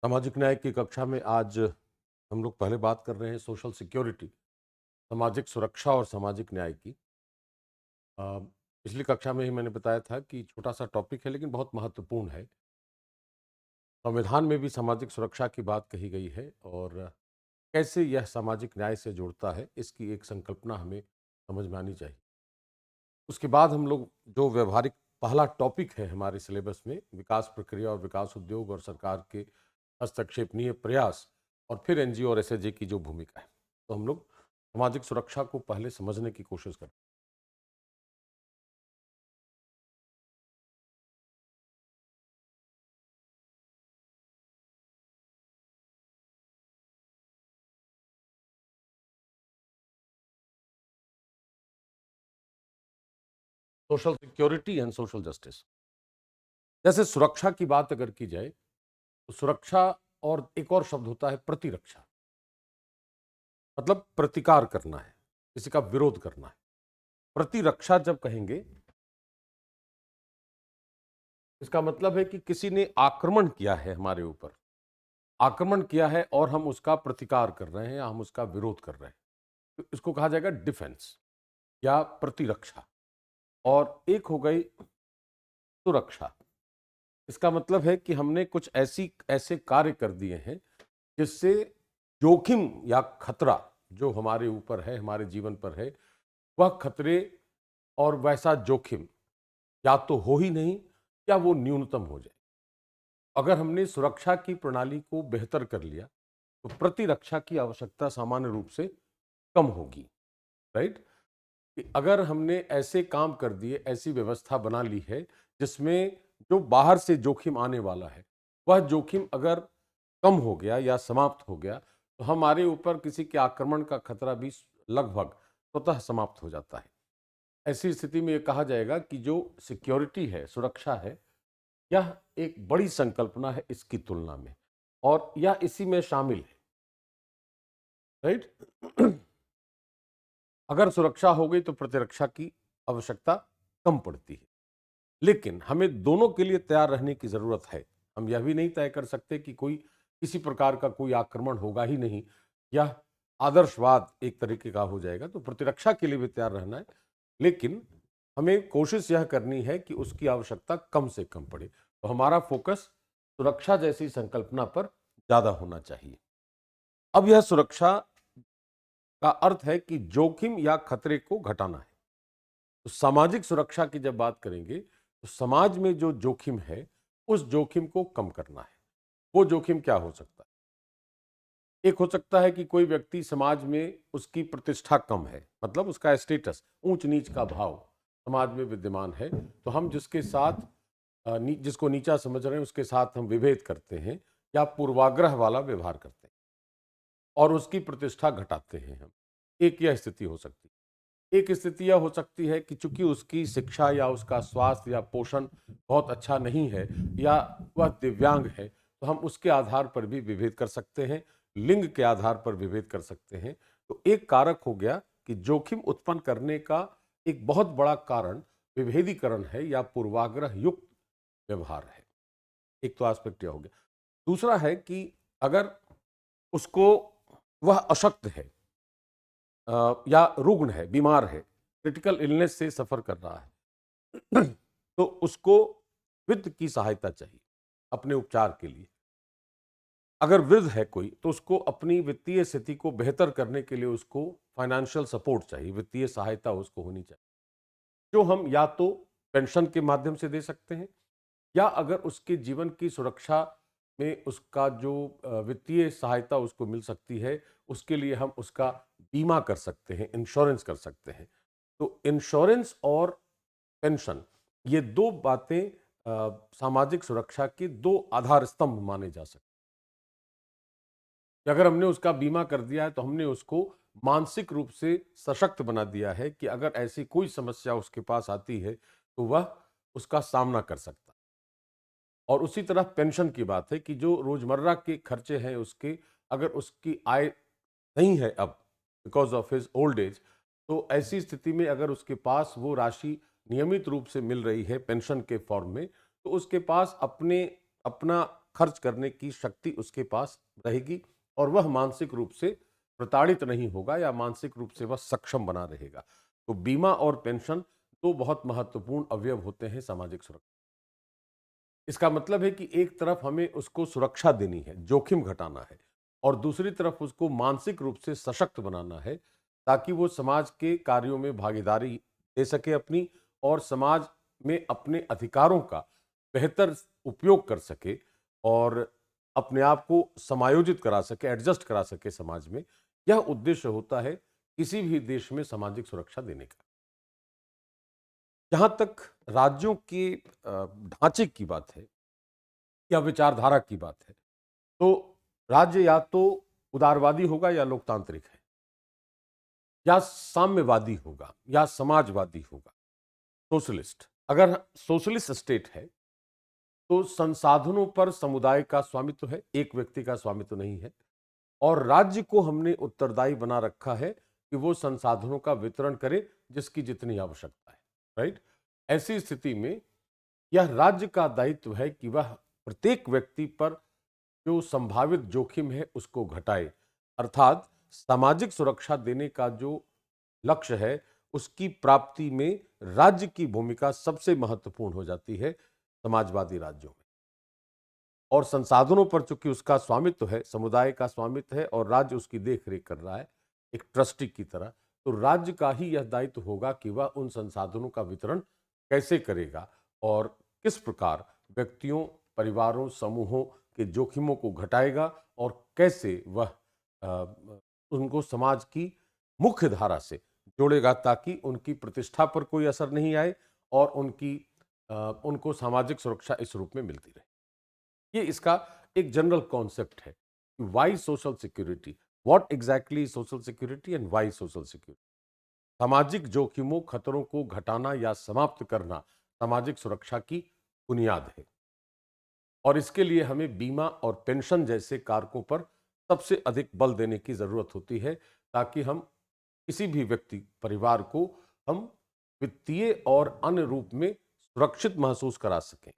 सामाजिक न्याय की कक्षा में आज हम लोग पहले बात कर रहे हैं सोशल सिक्योरिटी, सामाजिक सुरक्षा और सामाजिक न्याय की। अ, पिछली कक्षा में ही मैंने बताया था कि छोटा सा टॉपिक है लेकिन बहुत महत्वपूर्ण है। संविधान में भी सामाजिक सुरक्षा की बात कही गई है और कैसे यह सामाजिक न्याय से जुड़ता है, इसकी एक संकल्पना हमें समझ में आनी चाहिए। उसके बाद हम लोग जो व्यवहारिक पहला टॉपिक है हमारे सिलेबस में, विकास प्रक्रिया और विकास उद्योग और सरकार के हस्तक्षेपनीय प्रयास, और फिर एनजीओ और एसएचजी की जो भूमिका है। तो हम लोग सामाजिक सुरक्षा को पहले समझने की कोशिश करते हैं। Social security and social justice. जैसे सुरक्षा की बात अगर की जाए तो सुरक्षा और एक और शब्द होता है प्रतिरक्षा, मतलब प्रतिकार करना है, किसी का विरोध करना है। प्रतिरक्षा जब कहेंगे, इसका मतलब है कि किसी ने आक्रमण किया है हमारे ऊपर, आक्रमण किया है और हम उसका प्रतिकार कर रहे हैं या हम उसका विरोध कर रहे हैं, तो इसको कहा जाएगा डिफेंस या प्रतिरक्षा। और एक हो गई सुरक्षा। इसका मतलब है कि हमने कुछ ऐसी ऐसे कार्य कर दिए हैं जिससे जोखिम या खतरा जो हमारे ऊपर है, हमारे जीवन पर है, वह खतरे और वैसा जोखिम या तो हो ही नहीं या वो न्यूनतम हो जाए। अगर हमने सुरक्षा की प्रणाली को बेहतर कर लिया तो प्रतिरक्षा की आवश्यकता सामान्य रूप से कम होगी। राइट? कि अगर हमने ऐसे काम कर दिए, ऐसी व्यवस्था बना ली है जिसमें जो बाहर से जोखिम आने वाला है, वह जोखिम अगर कम हो गया या समाप्त हो गया, तो हमारे ऊपर किसी के आक्रमण का खतरा भी लगभग स्वतः समाप्त हो जाता है। ऐसी स्थिति में ये कहा जाएगा कि जो सिक्योरिटी है, सुरक्षा है, यह एक बड़ी संकल्पना है इसकी तुलना में, और यह इसी में शामिल है। राइट? अगर सुरक्षा हो गई तो प्रतिरक्षा की आवश्यकता कम पड़ती है। लेकिन हमें दोनों के लिए तैयार रहने की जरूरत है। हम यह भी नहीं तय कर सकते कि कोई किसी प्रकार का कोई आक्रमण होगा ही नहीं, यह आदर्शवाद एक तरीके का हो जाएगा। तो प्रतिरक्षा के लिए भी तैयार रहना है, लेकिन हमें कोशिश यह करनी है कि उसकी आवश्यकता कम से कम पड़े। तो हमारा फोकस सुरक्षा जैसी संकल्पना पर ज्यादा होना चाहिए। अब यह सुरक्षा का अर्थ है कि जोखिम या खतरे को घटाना है। तो सामाजिक सुरक्षा की जब बात करेंगे तो समाज में जो जोखिम है, उस जोखिम को कम करना है। वो जोखिम क्या हो सकता है? एक हो सकता है कि कोई व्यक्ति समाज में उसकी प्रतिष्ठा कम है, मतलब उसका स्टेटस, ऊंच नीच का भाव समाज में विद्यमान है, तो हम जिसके साथ जिसको नीचा समझ रहे हैं उसके साथ हम विभेद करते हैं या पूर्वाग्रह वाला व्यवहार करते हैं और उसकी प्रतिष्ठा घटाते हैं हम। एक यह स्थिति हो सकती है। एक स्थिति यह हो सकती है कि चूंकि उसकी शिक्षा या उसका स्वास्थ्य या पोषण बहुत अच्छा नहीं है, या वह दिव्यांग है, तो हम उसके आधार पर भी विभेद कर सकते हैं, लिंग के आधार पर विभेद कर सकते हैं। तो एक कारक हो गया कि जोखिम उत्पन्न करने का एक बहुत बड़ा कारण विभेदीकरण है या पूर्वाग्रह युक्त व्यवहार है। एक तो एस्पेक्ट यह हो गया। दूसरा है कि अगर उसको, वह अशक्त है, या रुग्ण है, बीमार है, क्रिटिकल इलनेस से सफर कर रहा है, तो उसको वित्त की सहायता चाहिए अपने उपचार के लिए। अगर वृद्ध है कोई तो उसको अपनी वित्तीय स्थिति को बेहतर करने के लिए उसको फाइनेंशियल सपोर्ट चाहिए, वित्तीय सहायता उसको होनी चाहिए, जो हम या तो पेंशन के माध्यम से दे सकते हैं, या अगर उसके जीवन की सुरक्षा में उसका जो वित्तीय सहायता उसको मिल सकती है, उसके लिए हम उसका बीमा कर सकते हैं, इंश्योरेंस कर सकते हैं। तो इंश्योरेंस और पेंशन, ये दो बातें सामाजिक सुरक्षा के दो आधार स्तंभ माने जा सकते हैं। कि अगर हमने उसका बीमा कर दिया है तो हमने उसको मानसिक रूप से सशक्त बना दिया है कि अगर ऐसी कोई समस्या उसके पास आती है तो वह उसका सामना कर सकता है। और उसी तरह पेंशन की बात है कि जो रोजमर्रा के खर्चे हैं उसके, अगर उसकी आय नहीं है अब because of his old age, तो ऐसी स्थिति में अगर उसके पास वो राशि नियमित रूप से मिल रही है पेंशन के फॉर्म में, तो उसके पास अपने अपना खर्च करने की शक्ति उसके पास रहेगी और वह मानसिक रूप से प्रताड़ित नहीं होगा या मानसिक रूप से वह सक्षम बना रहेगा। तो बीमा और पेंशन दो बहुत महत्वपूर्ण अवयव होते हैं सामाजिक सुरक्षा। इसका मतलब है कि एक तरफ हमें उसको सुरक्षा देनी है, जोखिम घटाना है, और दूसरी तरफ उसको मानसिक रूप से सशक्त बनाना है ताकि वो समाज के कार्यों में भागीदारी दे सके अपनी, और समाज में अपने अधिकारों का बेहतर उपयोग कर सके और अपने आप को समायोजित करा सके, एडजस्ट करा सके समाज में। यह उद्देश्य होता है किसी भी देश में सामाजिक सुरक्षा देने का। जहां तक राज्यों के ढांचे की बात है या विचारधारा की बात है, तो राज्य या तो उदारवादी होगा या लोकतांत्रिक है, या साम्यवादी होगा या समाजवादी होगा, सोशलिस्ट। अगर सोशलिस्ट स्टेट है तो संसाधनों पर समुदाय का स्वामित्व है, एक व्यक्ति का स्वामित्व नहीं है, और राज्य को हमने उत्तरदायी बना रखा है कि वो संसाधनों का वितरण करे जिसकी जितनी आवश्यकता है। राइट। ऐसी स्थिति में यह राज्य का दायित्व है कि वह प्रत्येक व्यक्ति पर जो संभावित जोखिम है उसको घटाए, अर्थात सामाजिक सुरक्षा देने का जो लक्ष्य है उसकी प्राप्ति में राज्य की भूमिका सबसे महत्वपूर्ण हो जाती है समाजवादी राज्यों में। और संसाधनों पर चूंकि उसका स्वामित्व है, समुदाय का स्वामित्व है और राज्य उसकी देखरेख कर रहा है एक ट्रस्टी की तरह, तो राज्य का ही यह दायित्व होगा कि वह उन संसाधनों का वितरण कैसे करेगा और किस प्रकार व्यक्तियों, परिवारों, समूहों के जोखिमों को घटाएगा और कैसे वह उनको समाज की मुख्य धारा से जोड़ेगा ताकि उनकी प्रतिष्ठा पर कोई असर नहीं आए और उनको सामाजिक सुरक्षा इस रूप में मिलती रहे। ये इसका एक जनरल कॉन्सेप्ट है। Why social security, what exactly social security and why social security. सामाजिक जोखिमों, खतरों को घटाना या समाप्त करना सामाजिक सुरक्षा की बुनियाद है, और इसके लिए हमें बीमा और पेंशन जैसे कारकों पर सबसे अधिक बल देने की जरूरत होती है ताकि हम किसी भी व्यक्ति, परिवार को हम वित्तीय और अन्य रूप में सुरक्षित महसूस करा सकें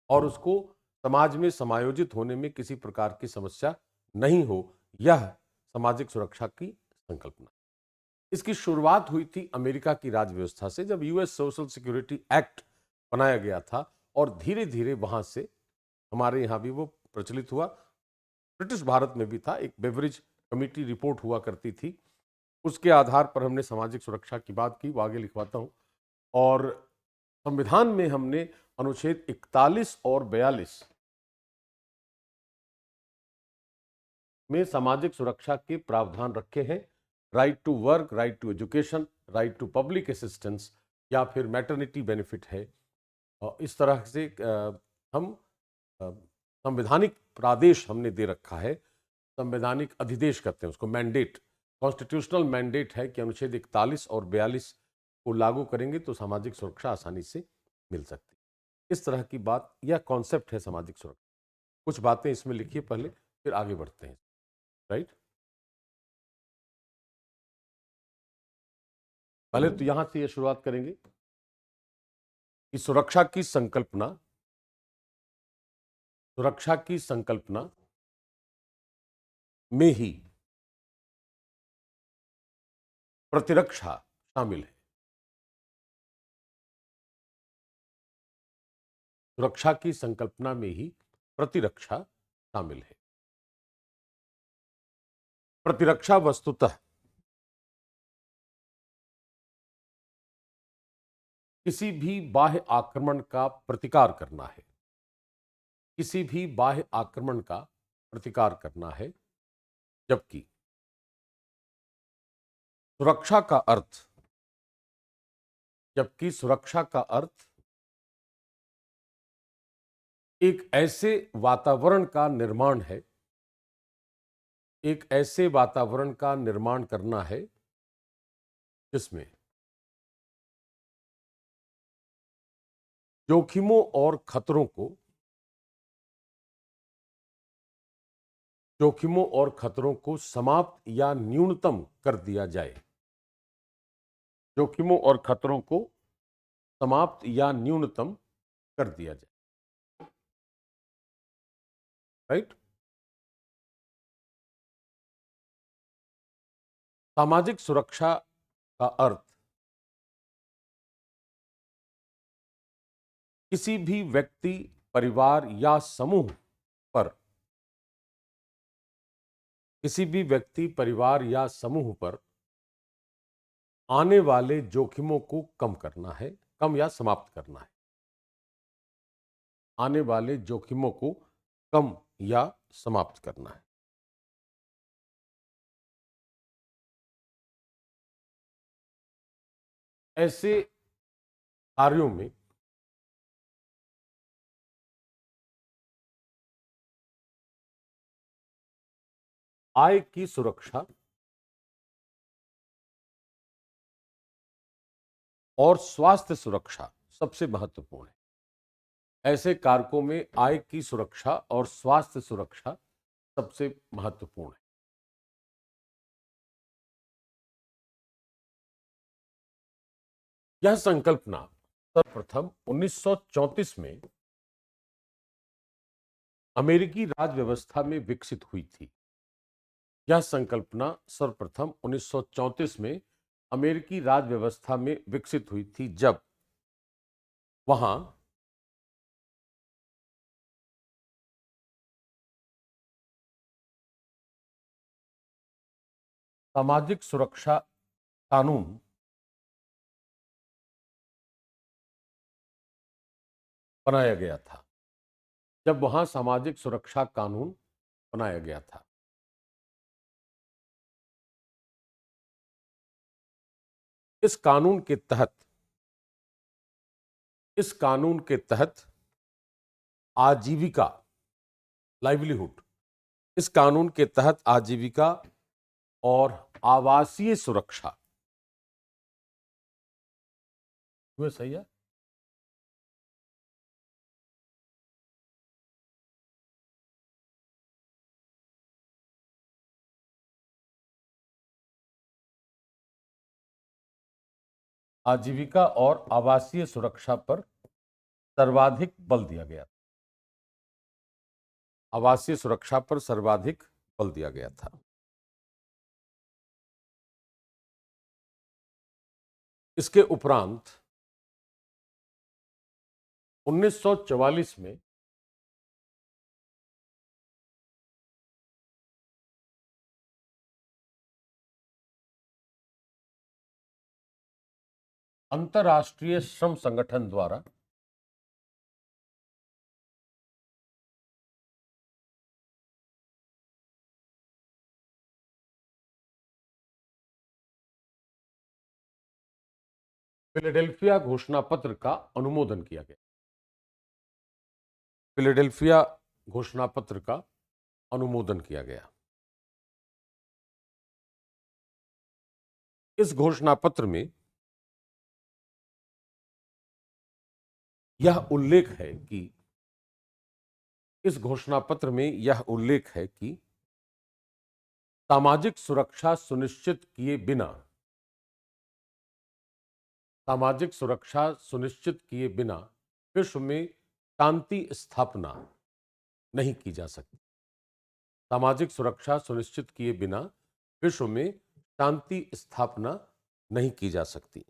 और उसको समाज में समायोजित होने में किसी प्रकार की समस्या नहीं हो। यह सामाजिक सुरक्षा की संकल्पना। इसकी शुरुआत हुई थी अमेरिका की राज्य व्यवस्था से, जब यूएस सोशल सिक्योरिटी एक्ट बनाया गया था, और धीरे धीरे वहां से हमारे यहाँ भी वो प्रचलित हुआ। ब्रिटिश भारत में भी था, एक बेवरेज कमेटी रिपोर्ट हुआ करती थी, उसके आधार पर हमने सामाजिक सुरक्षा की बात की। वो आगे लिखवाता हूं। और संविधान में हमने अनुच्छेद 41 और 42 में सामाजिक सुरक्षा के प्रावधान रखे हैं। Right to work, right to education, right to public assistance, या फिर मैटरनिटी बेनिफिट है। और इस तरह से हम संवैधानिक प्रादेश हमने दे रखा है, संवैधानिक अधिदेश कहते हैं उसको, मैंडेट, कॉन्स्टिट्यूशनल मैंडेट है कि अनुच्छेद 41 और 42 को लागू करेंगे तो सामाजिक सुरक्षा आसानी से मिल सकती है। इस तरह की बात, यह कॉन्सेप्ट है सामाजिक सुरक्षा। कुछ बातें इसमें लिखिए पहले, फिर आगे बढ़ते हैं। राइट। पहले तो यहां से यह शुरुआत करेंगे कि सुरक्षा की संकल्पना में ही प्रतिरक्षा शामिल है। सुरक्षा की संकल्पना में ही प्रतिरक्षा शामिल है। प्रतिरक्षा वस्तुतः किसी भी बाह्य आक्रमण का प्रतिकार करना है, किसी भी बाह्य आक्रमण का प्रतिकार करना है, जबकि सुरक्षा का अर्थ जबकि सुरक्षा का अर्थ एक ऐसे वातावरण का निर्माण है, एक ऐसे वातावरण का निर्माण करना है जिसमें जोखिमों और खतरों को समाप्त या न्यूनतम कर दिया जाए। जोखिमों और खतरों को समाप्त या न्यूनतम कर दिया जाए। राइट। सामाजिक सुरक्षा का अर्थ किसी भी व्यक्ति, परिवार या समूह पर, किसी भी व्यक्ति, परिवार या समूह पर आने वाले जोखिमों को कम करना है, कम या समाप्त करना है। आने वाले जोखिमों को कम या समाप्त करना है। ऐसे कार्यों में आय की सुरक्षा और स्वास्थ्य सुरक्षा सबसे महत्वपूर्ण है। ऐसे कारकों में आय की सुरक्षा और स्वास्थ्य सुरक्षा सबसे महत्वपूर्ण है। यह संकल्पना सर्वप्रथम 1934 में अमेरिकी राज व्यवस्था में विकसित हुई थी। यह संकल्पना सर्वप्रथम 1934 में अमेरिकी राज व्यवस्था में विकसित हुई थी, जब वहां सामाजिक सुरक्षा कानून बनाया गया था। जब वहां सामाजिक सुरक्षा कानून बनाया गया था। इस कानून के तहत, इस कानून के तहत आजीविका, लाइवलीहुड, इस कानून के तहत आजीविका और आवासीय सुरक्षा, हुए सही है, आजीविका और आवासीय सुरक्षा पर सर्वाधिक बल दिया गया। आवासीय सुरक्षा पर सर्वाधिक बल दिया गया था। इसके उपरांत 1944 में अंतर्राष्ट्रीय श्रम संगठन द्वारा फिलाडेल्फिया घोषणा पत्र का अनुमोदन किया गया। फिलाडेल्फिया घोषणा पत्र का अनुमोदन किया गया। इस घोषणा पत्र में यह उल्लेख है कि, इस घोषणा पत्र में यह उल्लेख है कि सामाजिक सुरक्षा सुनिश्चित किए बिना, सामाजिक सुरक्षा सुनिश्चित किए बिना विश्व में शांति स्थापना नहीं की जा सकती। सामाजिक सुरक्षा सुनिश्चित किए बिना विश्व में शांति स्थापना नहीं की जा सकती।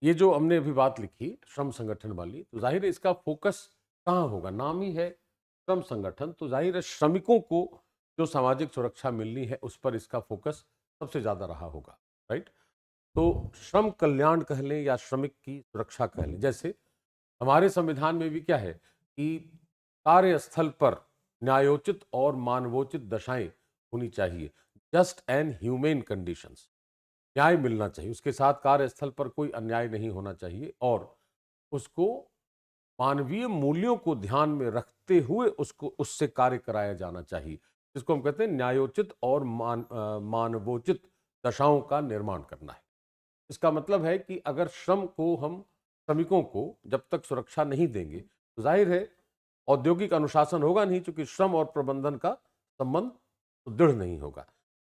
ये जो हमने अभी बात लिखी श्रम संगठन वाली, तो जाहिर है इसका फोकस कहाँ होगा? नाम ही है श्रम संगठन, तो जाहिर है श्रमिकों को जो सामाजिक सुरक्षा मिलनी है उस पर इसका फोकस सबसे ज्यादा रहा होगा, राइट। तो श्रम कल्याण कह लें या श्रमिक की सुरक्षा कह लें, जैसे हमारे संविधान में भी क्या है कि कार्यस्थल पर न्यायोचित और मानवोचित दशाएं होनी चाहिए, जस्ट एंड ह्यूमेन कंडीशंस, न्याय मिलना चाहिए, उसके साथ कार्यस्थल पर कोई अन्याय नहीं होना चाहिए और उसको मानवीय मूल्यों को ध्यान में रखते हुए उसको उससे कार्य कराया जाना चाहिए, जिसको हम कहते हैं न्यायोचित और मानवोचित दशाओं का निर्माण करना है। इसका मतलब है कि अगर श्रम को हम, श्रमिकों को जब तक सुरक्षा नहीं देंगे तो जाहिर है औद्योगिक अनुशासन होगा नहीं, क्योंकि श्रम और प्रबंधन का संबंध दृढ़ नहीं होगा।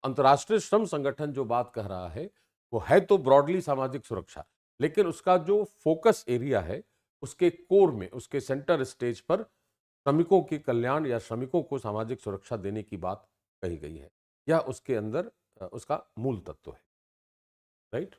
अंतर्राष्ट्रीय श्रम संगठन जो बात कह रहा है वो है तो ब्रॉडली सामाजिक सुरक्षा, लेकिन उसका जो फोकस एरिया है, उसके कोर में, उसके सेंटर स्टेज पर श्रमिकों के कल्याण या श्रमिकों को सामाजिक सुरक्षा देने की बात कही गई है। यह उसके अंदर उसका मूल तत्व है। राइट।